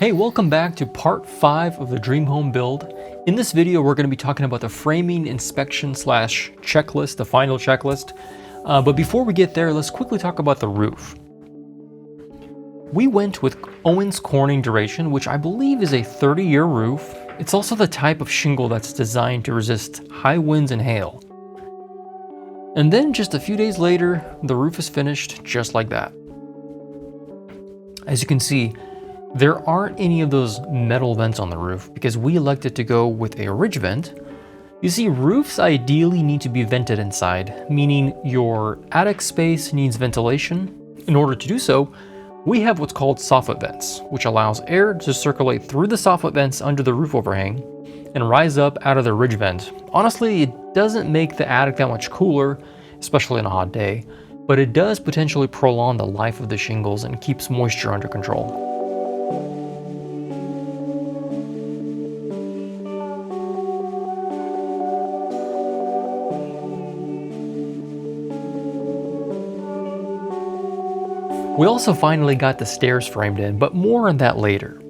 Hey, welcome back to part 5 of the Dream Home build. In this video, we're going to be talking about the framing inspection slash checklist, the final checklist. But before we get there, let's quickly talk about the roof. We went with Owens Corning Duration, which I believe is a 30-year roof. It's also the type of shingle that's designed to resist high winds and hail. And then just a few days later, the roof is finished just like that. As you can see, there aren't any of those metal vents on the roof because we elected to go with a ridge vent. You see, roofs ideally need to be vented inside, meaning your attic space needs ventilation. In order to do so, we have what's called soffit vents, which allows air to circulate through the soffit vents under the roof overhang and rise up out of the ridge vent. Honestly, it doesn't make the attic that much cooler, especially on a hot day, but it does potentially prolong the life of the shingles and keeps moisture under control. We also finally got the stairs framed in, but more on that later.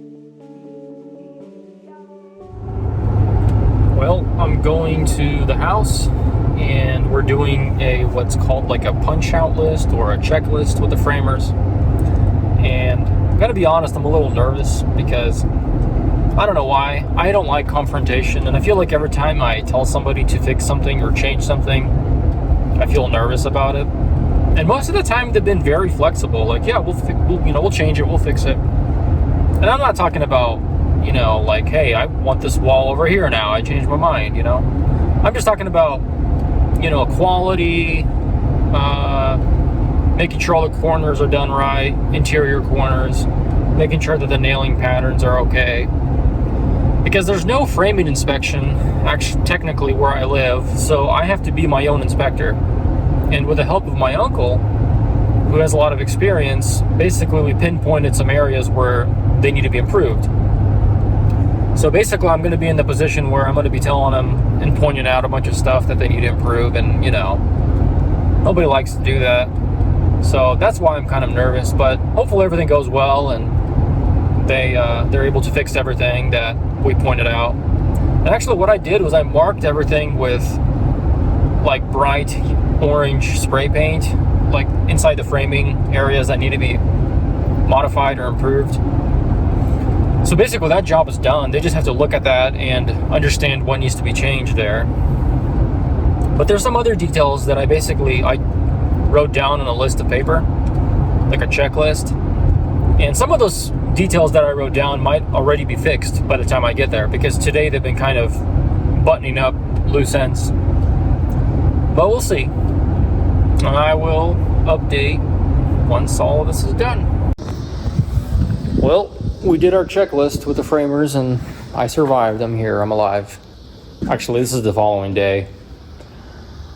Well, I'm going to the house and we're doing what's called like a punch out list or a checklist with the framers. And I gotta be honest, I'm a little nervous because I don't know why. I don't like confrontation, and I feel like every time I tell somebody to fix something or change something, I feel nervous about it. And most of the time they've been very flexible. Like, yeah, we'll change it, we'll fix it. And I'm not talking about, like, hey, I want this wall over here now, I changed my mind, I'm just talking about, quality, making sure all the corners are done right, interior corners, making sure that the nailing patterns are okay. Because there's no framing inspection, actually, technically where I live, so I have to be my own inspector. And with the help of my uncle, who has a lot of experience, basically we pinpointed some areas where they need to be improved. So basically I'm going to be in the position where I'm going to be telling them and pointing out a bunch of stuff that they need to improve, and nobody likes to do that. So that's why I'm kind of nervous, but hopefully everything goes well and they're able to fix everything that we pointed out. And actually what I did was I marked everything with like bright orange spray paint, like inside the framing areas that need to be modified or improved. So basically that job is done. They just have to look at that and understand what needs to be changed there. But there's some other details that I wrote down on a list of paper, like a checklist. And some of those details that I wrote down might already be fixed by the time I get there, because today they've been kind of buttoning up loose ends. But we'll see. I will update once all of this is done. Well, we did our checklist with the framers and I survived. I'm here, I'm alive. Actually, this is the following day.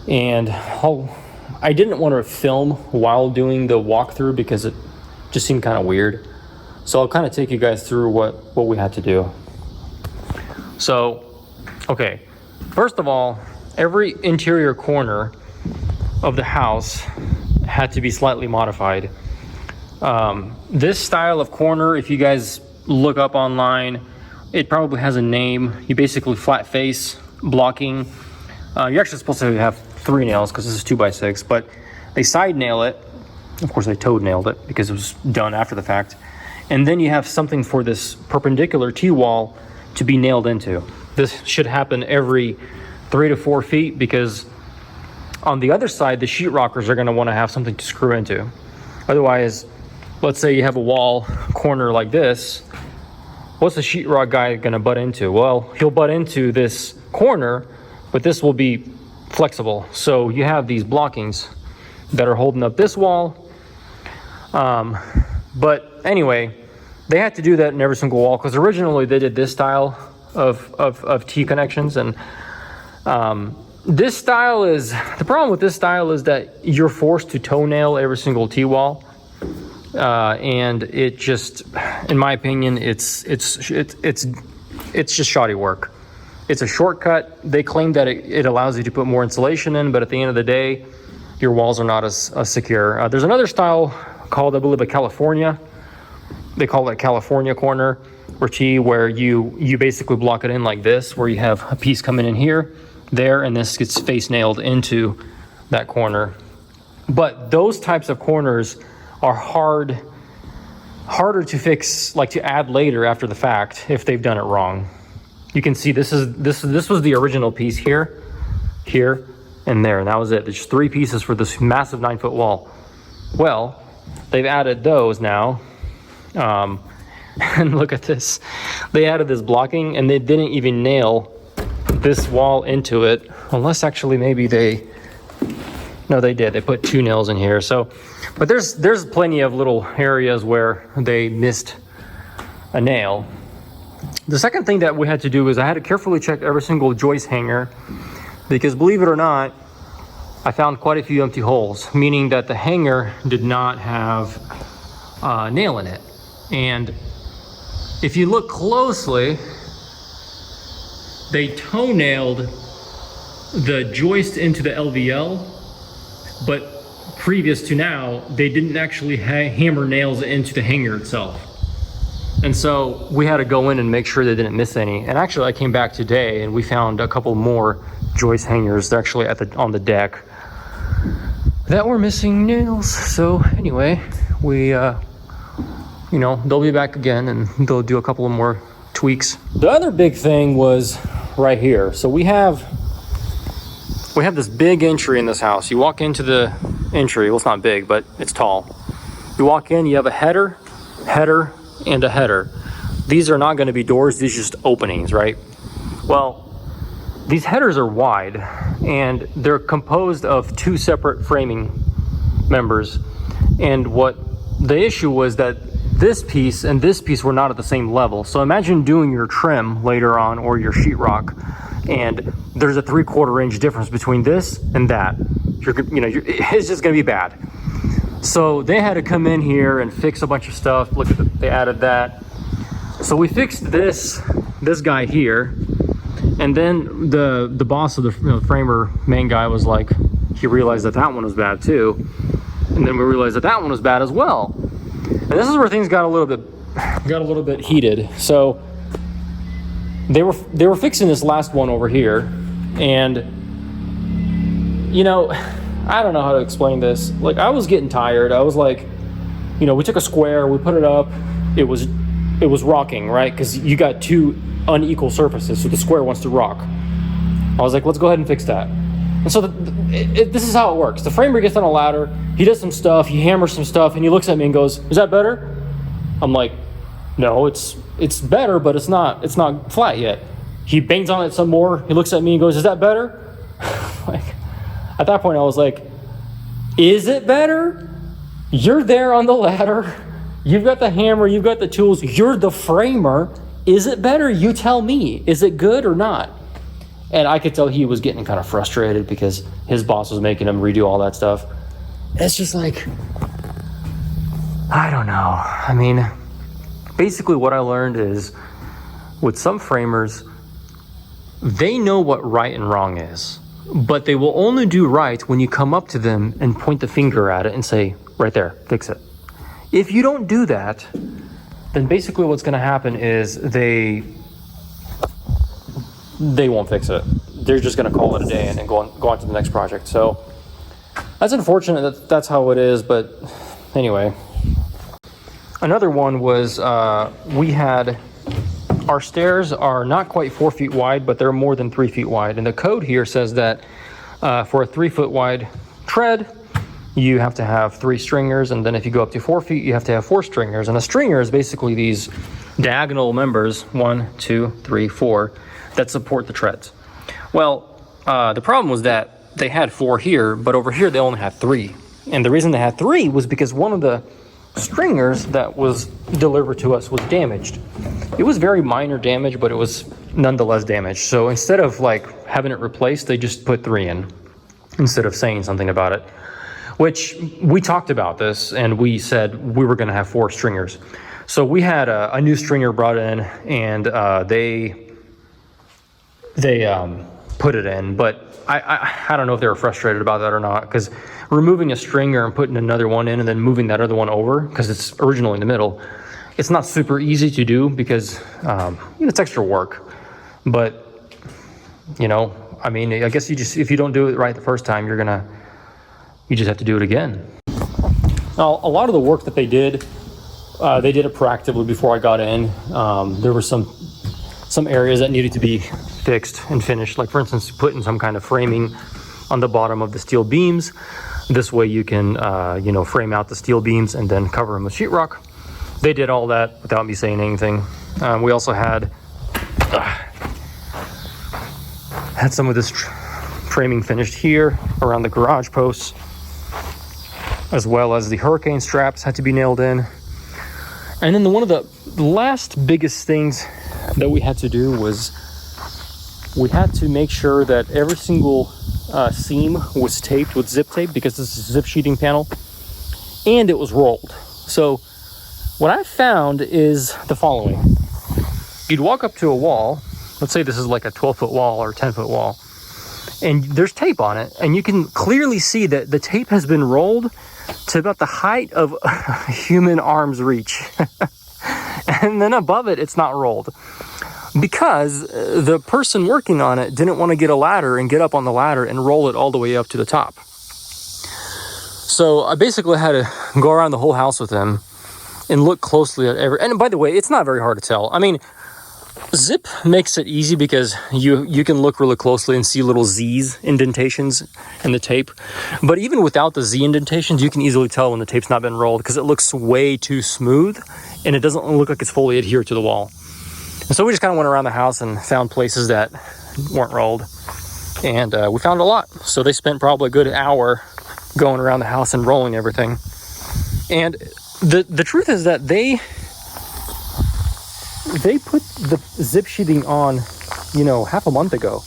And I didn't want to film while doing the walkthrough because it just seemed kind of weird. So I'll kind of take you guys through what we had to do. So, okay. First of all, every interior corner of the house had to be slightly modified. This style of corner, if you guys look up online, it probably has a name. You basically flat face blocking. You're actually supposed to have 3 nails because this is 2x6, but they side nail it. Of course, they toe nailed it because it was done after the fact. And then you have something for this perpendicular T-wall to be nailed into. This should happen every 3 to 4 feet because on the other side, the sheetrockers are going to want to have something to screw into. Otherwise, let's say you have a wall corner like this. What's the sheetrock guy going to butt into? Well, he'll butt into this corner, but this will be flexible. So you have these blockings that are holding up this wall. But anyway, they had to do that in every single wall because originally they did this style of T connections, and this style is, the problem with this style is that you're forced to toenail every single T-wall. And it just, in my opinion, it's just shoddy work. It's a shortcut. They claim that it allows you to put more insulation in, but at the end of the day, your walls are not as secure. There's another style called, I believe, a California. they call it California corner or T, where you basically block it in like this, where you have a piece coming in here, there, and this gets face nailed into that corner. But those types of corners are harder to fix, like to add later after the fact if they've done it wrong. You can see this was the original piece here, and there, and that was it. There's 3 pieces for this massive 9-foot wall. Well, they've added those now. And look at this. They added this blocking, and they didn't even nail this wall into it, unless actually maybe no, they did. They put 2 nails in here. So, but there's plenty of little areas where they missed a nail. The second thing that we had to do is I had to carefully check every single joist hanger, because believe it or not, I found quite a few empty holes, meaning that the hanger did not have a nail in it. And if you look closely, they toe-nailed the joist into the LVL, but previous to now, they didn't actually hammer nails into the hanger itself. And so we had to go in and make sure they didn't miss any. And actually, I came back today and we found a couple more joist hangers. They're actually on the deck that were missing nails. So anyway, we they'll be back again and they'll do a couple of more tweaks. The other big thing was right here. So we have this big entry in this house. You walk into the entry, well, it's not big, but it's tall. You walk in, you have a header, and a header. These are not going to be doors, these are just openings, right? Well, these headers are wide, and they're composed of 2 separate framing members. And what the issue was that this piece and this piece were not at the same level. So imagine doing your trim later on, or your sheetrock, and there's a 3/4 inch difference between this and that. It's just gonna be bad. So they had to come in here and fix a bunch of stuff. Look at they added that. So we fixed this guy here, and then the boss of the framer main guy was like, he realized that one was bad too, and then we realized that one was bad as well. And this is where things got a little bit heated. So they were fixing this last one over here, and I don't know how to explain this. Like, I was getting tired. I was like, we took a square, we put it up, it was rocking, right? Because you got 2 unequal surfaces, so the square wants to rock. I was like, let's go ahead and fix that. And so this is how it works. The framer gets on a ladder, he does some stuff, he hammers some stuff, and he looks at me and goes, "Is that better?" I'm like, "No, it's better, but it's not flat yet." He bangs on it some more, he looks at me and goes, "Is that better?" Like, at that point I was like, is it better? You're there on the ladder, you've got the hammer, you've got the tools, you're the framer. Is it better? You tell me. Is it good or not? And I could tell he was getting kind of frustrated because his boss was making him redo all that stuff. It's just like, I don't know. I mean, basically what I learned is, with some framers, they know what right and wrong is, but they will only do right when you come up to them and point the finger at it and say, "Right there, fix it." If you don't do that, then basically what's going to happen is they won't fix it. They're just going to call it a day and then go on to the next project. So that's unfortunate that's how it is. But anyway, another one was we had, our stairs are not quite 4 feet wide, but they're more than 3 feet wide. And the code here says that for a 3 foot wide tread, you have to have 3 stringers. And then if you go up to 4 feet, you have to have 4 stringers. And a stringer is basically these diagonal members, 1, 2, 3, 4, that support the treads. Well, the problem was that they had 4 here, but over here they only had 3. And the reason they had 3 was because one of the stringers that was delivered to us was damaged. It was very minor damage, but it was nonetheless damaged. So instead of like having it replaced, they just put 3 in instead of saying something about it, which we talked about this and we said we were going to have 4 stringers. So we had a new stringer brought in, and they put it in, but I don't know if they were frustrated about that or not, because removing a stringer and putting another one in and then moving that other one over, because it's originally in the middle, It's not super easy to do because it's extra work, but I mean, I guess if you don't do it right the first time, you just have to do it again. Now, a lot of the work that they did it proactively before I got in. There were some areas that needed to be fixed and finished, like for instance, putting some kind of framing on the bottom of the steel beams. This way you can, frame out the steel beams and then cover them with sheetrock. They did all that without me saying anything. We also had some of this framing finished here around the garage posts, as well as the hurricane straps had to be nailed in. And then one of the last biggest things that we had to do was we had to make sure that every single seam was taped with zip tape, because this is a zip sheeting panel, and it was rolled. So what I found is the following. You'd walk up to a wall, let's say this is like a 12-foot wall or 10-foot wall, and there's tape on it, and you can clearly see that the tape has been rolled to about the height of a human arm's reach. And then above it, it's not rolled, because the person working on it didn't want to get a ladder and get up on the ladder and roll it all the way up to the top. So I basically had to go around the whole house with them and look closely at and by the way, it's not very hard to tell. I mean, zip makes it easy because you can look really closely and see little Z's indentations in the tape. But even without the Z indentations, you can easily tell when the tape's not been rolled, because it looks way too smooth and it doesn't look like it's fully adhered to the wall. And so we just kind of went around the house and found places that weren't rolled, and we found a lot. So they spent probably a good hour going around the house and rolling everything. And the truth is that they put the zip sheeting on, half a month ago,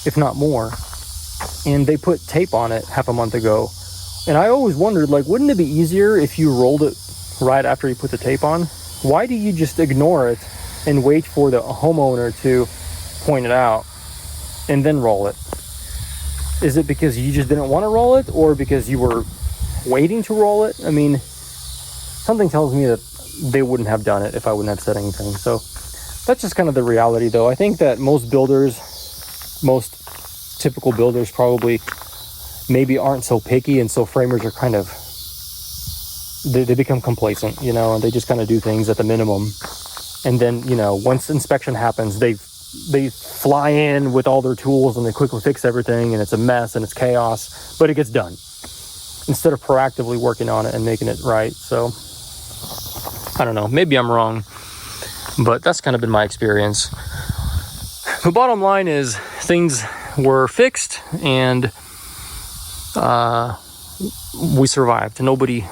if not more. And they put tape on it half a month ago. And I always wondered, wouldn't it be easier if you rolled it right after you put the tape on? Why do you just ignore it and wait for the homeowner to point it out and then roll it? Is it because you just didn't want to roll it, or because you were waiting to roll it? I mean, something tells me that they wouldn't have done it if I wouldn't have said anything. So that's just kind of the reality, though. I think that most typical builders probably maybe aren't so picky, and so framers are kind of, they become complacent, and they just kind of do things at the minimum. And then, once inspection happens, they fly in with all their tools and they quickly fix everything, and it's a mess and it's chaos, but it gets done instead of proactively working on it and making it right. So I don't know, maybe I'm wrong, but that's kind of been my experience. The bottom line is things were fixed, and we survived. Nobody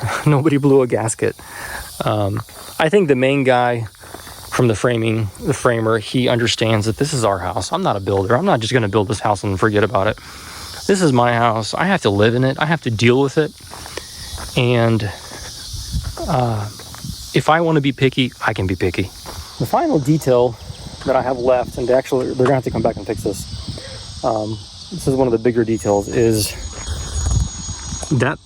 blew a gasket. I think the main guy from the framer, he understands that this is our house. I'm not a builder. I'm not just going to build this house and forget about it. This is my house. I have to live in it. I have to deal with it. And if I want to be picky, I can be picky. The final detail that I have left, and they're going to have to come back and fix this. This is one of the bigger details, is that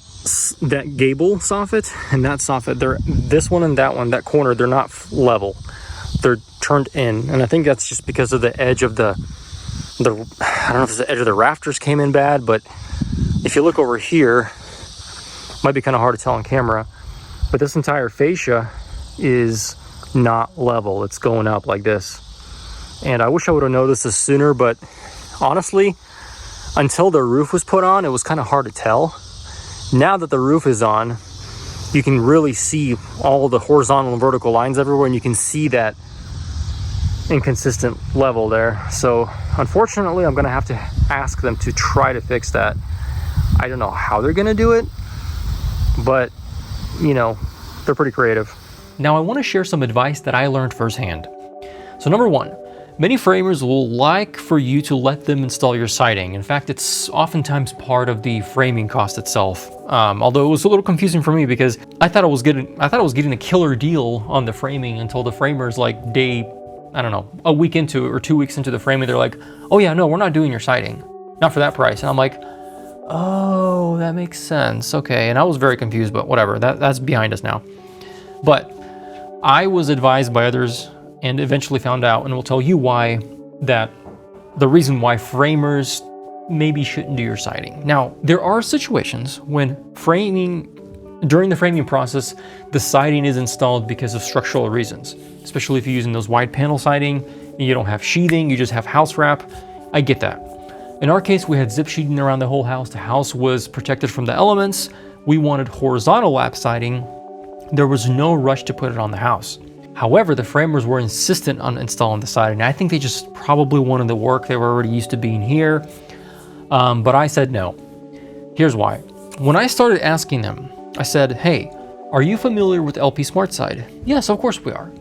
gable soffit and that soffit. This one and that corner, they're not level. They're turned in, and I think that's just because of the edge of the I don't know if the edge of the rafters came in bad, but if you look over here, it might be kind of hard to tell on camera, but this entire fascia is not level. It's going up like this, and I wish I would have noticed this sooner, but honestly, until the roof was put on, it was kind of hard to tell. Now that the roof is on, you can really see all the horizontal and vertical lines everywhere, and you can see that inconsistent level there. So unfortunately, I'm going to have to ask them to try to fix that. I don't know how they're going to do it, but they're pretty creative. Now I want to share some advice that I learned firsthand. So number one, many framers will like for you to let them install your siding. In fact, it's oftentimes part of the framing cost itself. Although it was a little confusing for me, because I thought I was getting a killer deal on the framing until the framers, a week into or 2 weeks into the framing, they're like, "Oh yeah, no, we're not doing your siding, not for that price." And I'm like, "Oh, that makes sense. Okay." And I was very confused, but whatever. That's behind us now. But I was advised by others and eventually found out, and will tell you why, that the reason why framers maybe shouldn't do your siding. Now, there are situations when during the framing process, the siding is installed because of structural reasons, especially if you're using those wide panel siding and you don't have sheathing, you just have house wrap. I get that. In our case, we had zip sheeting around the whole house. The house was protected from the elements. We wanted horizontal lap siding. There was no rush to put it on the house. However, the framers were insistent on installing the siding. I think they just probably wanted the work. They were already used to being here. But I said no. Here's why. When I started asking them, I said, hey, are you familiar with LP SmartSide? Yes, of course we are.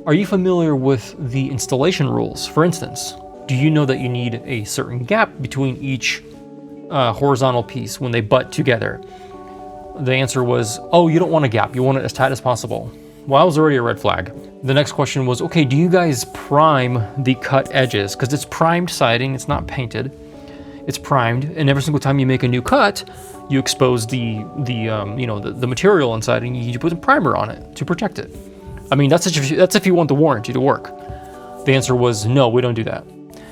Are you familiar with the installation rules? For instance, do you know that you need a certain gap between each horizontal piece when they butt together? The answer was, oh, you don't want a gap. You want it as tight as possible. Well, that was already a red flag. The next question was, okay, do you guys prime the cut edges? Because it's primed siding, it's not painted. It's primed, and every single time you make a new cut, you expose the material inside, and you put a primer on it to protect it. I mean, that's if you want the warranty to work. The answer was no, we don't do that.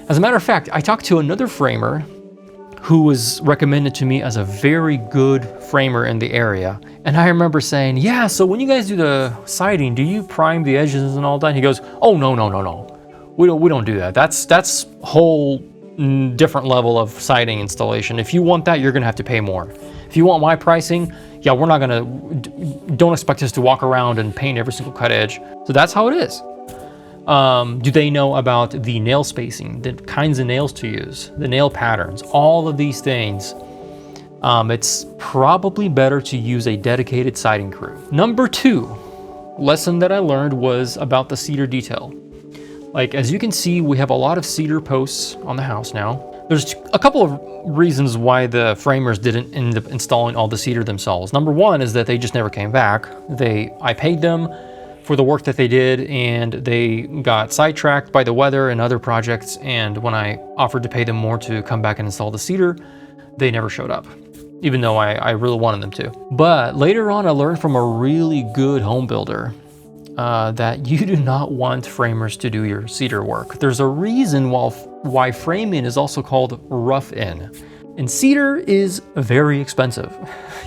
As a matter of fact, I talked to another framer who was recommended to me as a very good framer in the area, and I remember saying, yeah, so when you guys do the siding, do you prime the edges and all that? And he goes, oh no, we don't do that. That's whole different level of siding installation. If you want that, you're gonna have to pay more. If you want my pricing, yeah, we're not gonna, don't expect us to walk around and paint every single cut edge. So that's how it is. Do they know about the nail spacing, the kinds of nails to use, the nail patterns, all of these things? It's probably better to use a dedicated siding crew. Number 2 lesson that I learned was about the cedar detail. Like, as you can see, we have a lot of cedar posts on the house now. There's a couple of reasons why the framers didn't end up installing all the cedar themselves. Number 1 is that they just never came back. I paid them for the work that they did, and they got sidetracked by the weather and other projects, and when I offered to pay them more to come back and install the cedar, they never showed up, even though I really wanted them to. But later on, I learned from a really good home builder that you do not want framers to do your cedar work. There's a reason why framing is also called rough-in. And cedar is very expensive.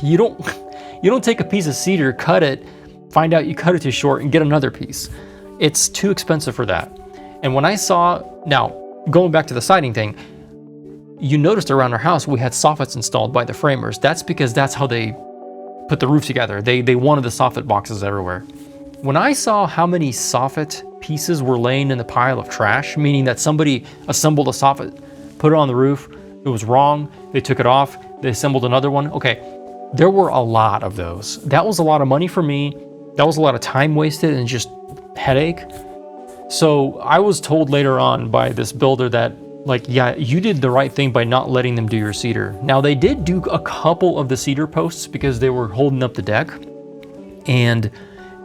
You don't take a piece of cedar, cut it, find out you cut it too short, and get another piece. It's too expensive for that. And when I saw, now going back to the siding thing, you noticed around our house we had soffits installed by the framers. That's because that's how they put the roof together. They wanted the soffit boxes everywhere. When I saw how many soffit pieces were laying in the pile of trash, meaning that somebody assembled a soffit, put it on the roof, it was wrong, they took it off, they assembled another one. Okay, there were a lot of those. That was a lot of money for me. That was a lot of time wasted and just headache. So I was told later on by this builder that, like, yeah, you did the right thing by not letting them do your cedar. Now, they did do a couple of the cedar posts because they were holding up the deck, and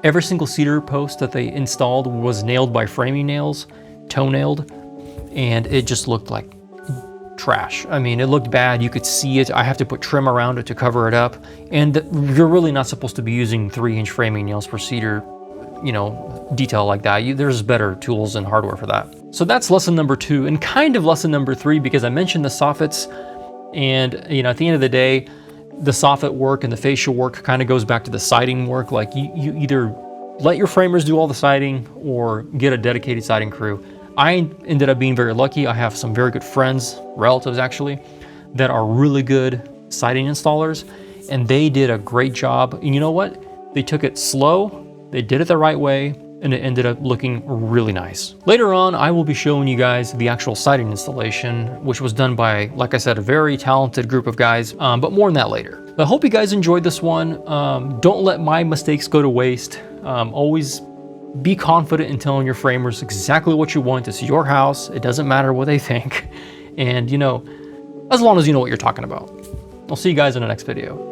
every single cedar post that they installed was nailed by framing nails, toe-nailed, and it just looked like trash. I mean, it looked bad. You could see it. I have to put trim around it to cover it up, and you're really not supposed to be using 3-inch framing nails for cedar, detail like that. There's better tools and hardware for that. So that's lesson number 2, and kind of lesson number 3, because I mentioned the soffits, and at the end of the day, the soffit work and the fascia work kind of goes back to the siding work. Like, you either let your framers do all the siding or get a dedicated siding crew. I ended up being very lucky. I have some very good friends, relatives actually, that are really good siding installers, and they did a great job. And you know what? They took it slow, they did it the right way, and it ended up looking really nice. Later on, I will be showing you guys the actual siding installation, which was done by, like I said, a very talented group of guys, but more on that later. I hope you guys enjoyed this one. Don't let my mistakes go to waste. Always be confident in telling your framers exactly what you want. It's your house. It doesn't matter what they think. And, as long as you know what you're talking about. I'll see you guys in the next video.